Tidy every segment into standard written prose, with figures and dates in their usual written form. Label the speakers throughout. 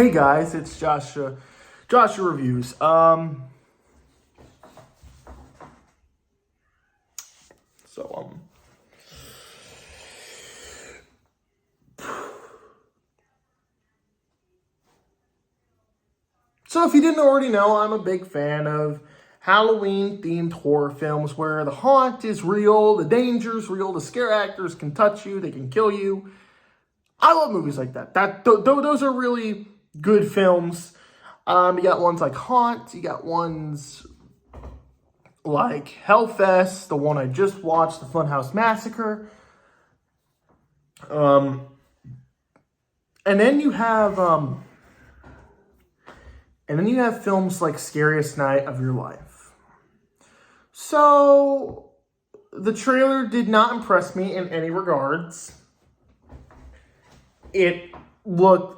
Speaker 1: Hey guys, it's Joshua. Joshua Reviews. So if you didn't already know, I'm a big fan of Halloween-themed horror films where the haunt is real, the danger's real, the scare actors can touch you, they can kill you. I love movies like that. Those are really good films. You got ones like Haunt. You got ones like Hellfest, the one I just watched, the Funhouse Massacre. And then you have films like Scariest Night of Your Life. So the trailer did not impress me in any regards. It looked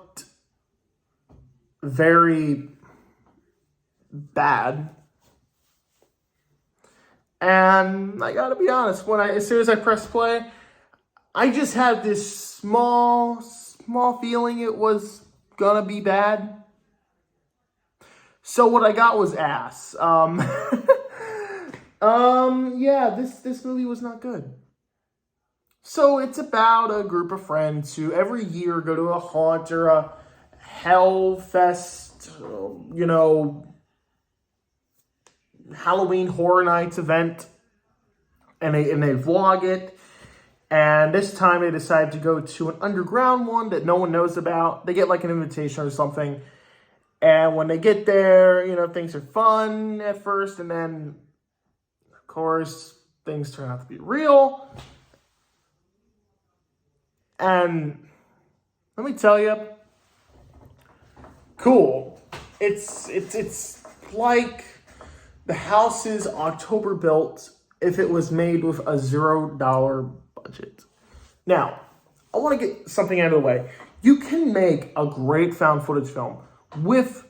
Speaker 1: very bad. And I gotta be honest, as soon as I pressed play, I just had this small feeling it was gonna be bad. So what I got was ass. Yeah, this movie was not good. So it's about a group of friends who every year go to a haunt or a Hellfest, Halloween Horror Nights event, and they vlog it. And this time they decide to go to an underground one that no one knows about. They get like an invitation or something. And when they get there, things are fun at first, and then, of course, things turn out to be real. And let me tell you, cool. It's like the house is October built if it was made with a $0 budget. Now, I want to get something out of the way. You can make a great found footage film with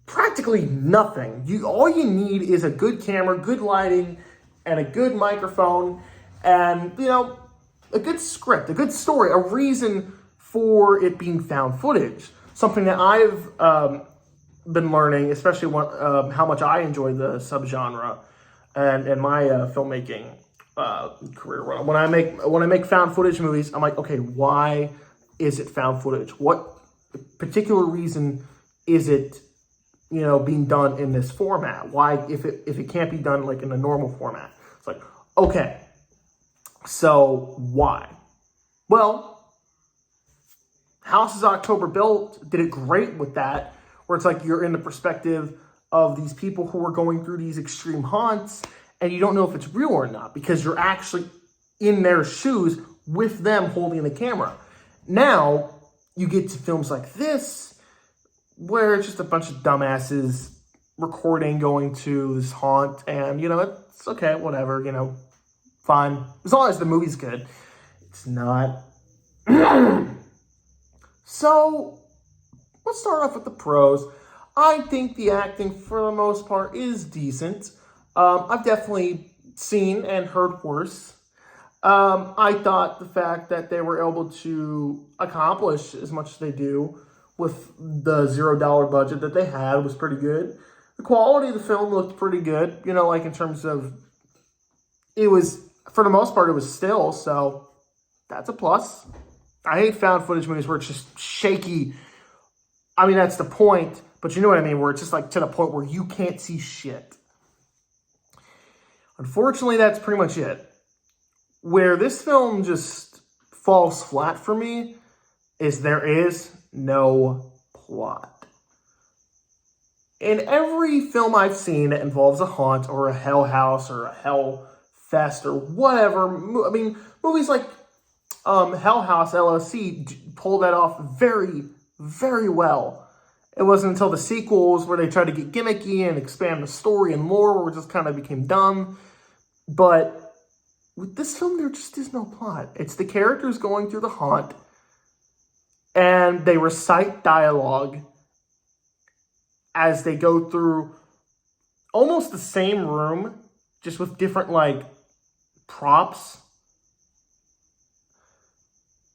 Speaker 1: practically nothing. All you need is a good camera, good lighting, and a good microphone, and a good script, a good story, a reason for it being found footage. Something that I've been learning, especially how much I enjoy the subgenre and my filmmaking career. When I make found footage movies, I'm like, okay, why is it found footage? What particular reason is it, being done in this format? Why, if it can't be done like in a normal format? It's like, okay, so why? Well, House is October Built did it great with that, where it's like you're in the perspective of these people who are going through these extreme haunts, and you don't know if it's real or not because you're actually in their shoes with them holding the camera. Now, you get to films like this, where it's just a bunch of dumbasses recording, going to this haunt, and, it's okay, whatever, fine. As long as the movie's good. It's not. So, let's start off with the pros. I think the acting, for the most part, is decent. I've definitely seen and heard worse. I thought the fact that they were able to accomplish as much as they do with the $0 budget that they had was pretty good. The quality of the film looked pretty good, like in terms of, it was, for the most part, it was still, so that's a plus. I hate found footage movies where it's just shaky. I mean, that's the point, but you know what I mean, where it's just like to the point where you can't see shit. Unfortunately, that's pretty much it. Where this film just falls flat for me is there is no plot. In every film I've seen that involves a haunt or a hell house or a hell fest or whatever, I mean, movies like Hell House LLC pulled that off very, very well. It wasn't until the sequels where they tried to get gimmicky and expand the story and lore where it just kind of became dumb. But with this film, there just is no plot. It's the characters going through the haunt, and they recite dialogue as they go through almost the same room, just with different, props.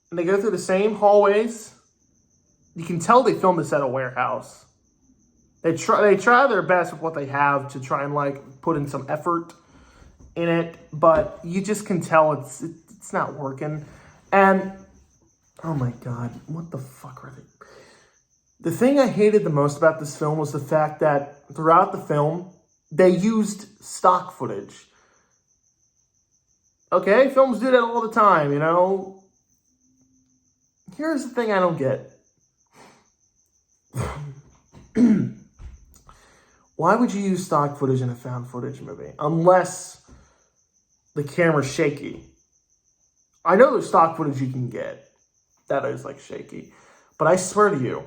Speaker 1: And they go through the same hallways, you can tell they filmed this at a warehouse. They try their best with what they have to try and like put in some effort in it, but you just can tell it's not working. And oh my god, what the fuck are they? The thing I hated the most about this film was the fact that throughout the film, they used stock footage. Okay, films do that all the time, you know? Here's the thing I don't get. Why would you use stock footage in a found footage movie? Unless the camera's shaky. I know there's stock footage you can get that is like shaky. But I swear to you,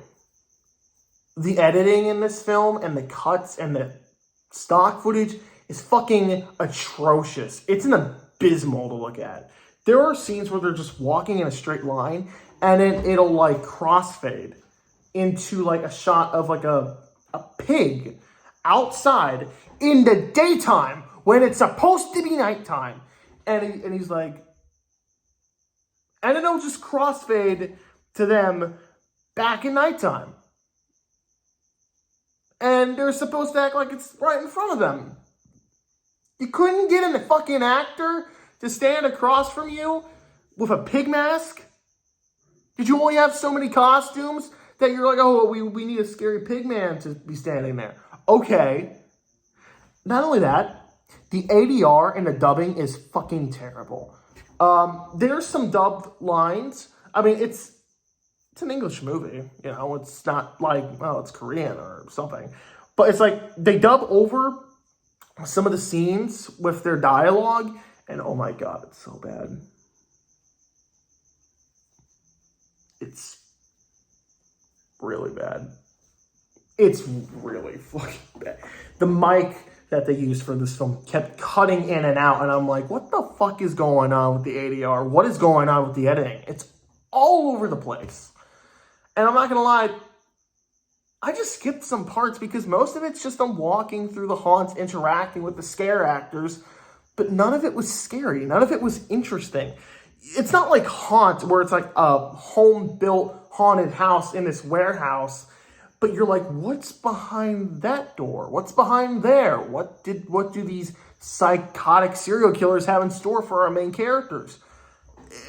Speaker 1: the editing in this film and the cuts and the stock footage is fucking atrocious. It's an abysmal to look at. There are scenes where they're just walking in a straight line and then it'll like crossfade into like a shot of like a pig outside in the daytime when it's supposed to be nighttime. And he's like, and then it'll just crossfade to them back in nighttime. And they're supposed to act like it's right in front of them. You couldn't get a fucking actor to stand across from you with a pig mask? Did you only have so many costumes that you're like, oh, we need a scary pig man to be standing there? Okay. Not only that, the ADR and the dubbing is fucking terrible. There's some dubbed lines. I mean, it's an English movie, you know, it's not like, well, it's Korean or something. But it's like they dub over some of the scenes with their dialogue, and oh my god, it's so bad. It's really bad. It's really fucking bad. The mic that they used for this film kept cutting in and out, and I'm like, what the fuck is going on with the ADR? What is going on with the editing? It's all over the place. And I'm not going to lie, I just skipped some parts because most of it's just them walking through the haunts, interacting with the scare actors, but none of it was scary. None of it was interesting. It's not like Haunt, where it's like a home-built haunted house in this warehouse, but you're like, what's behind that door? What's behind there? What do these psychotic serial killers have in store for our main characters?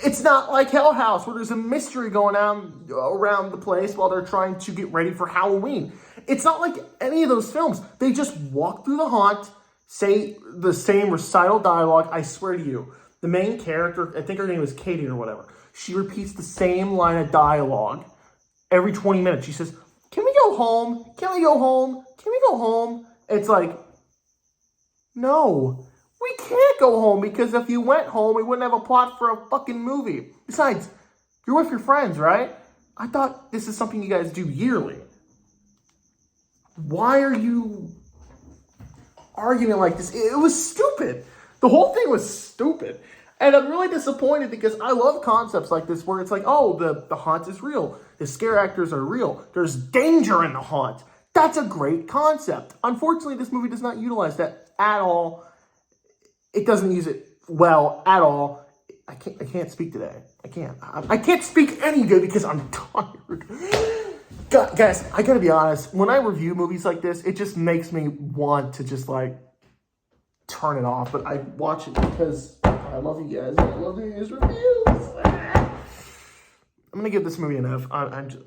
Speaker 1: It's not like Hell House, where there's a mystery going on around the place while they're trying to get ready for Halloween. It's not like any of those films. They just walk through the haunt, say the same recital dialogue. I swear to you, the main character, I think her name is Katie or whatever, she repeats the same line of dialogue every 20 minutes. She says, can we go home? Can we go home? Can we go home? It's like, no. We can't go home, because if you went home, we wouldn't have a plot for a fucking movie. Besides, you're with your friends, right? I thought this is something you guys do yearly. Why are you arguing like this? It was stupid. The whole thing was stupid. And I'm really disappointed because I love concepts like this where it's like, oh, the haunt is real. The scare actors are real. There's danger in the haunt. That's a great concept. Unfortunately, this movie does not utilize that at all. It doesn't use it well at all. I can't speak today. I can't speak any good because I'm tired. God, guys, I gotta be honest. When I review movies like this, it just makes me want to just like turn it off. But I watch it because I love you guys. I love these reviews. I'm gonna give this movie an F. I'm just...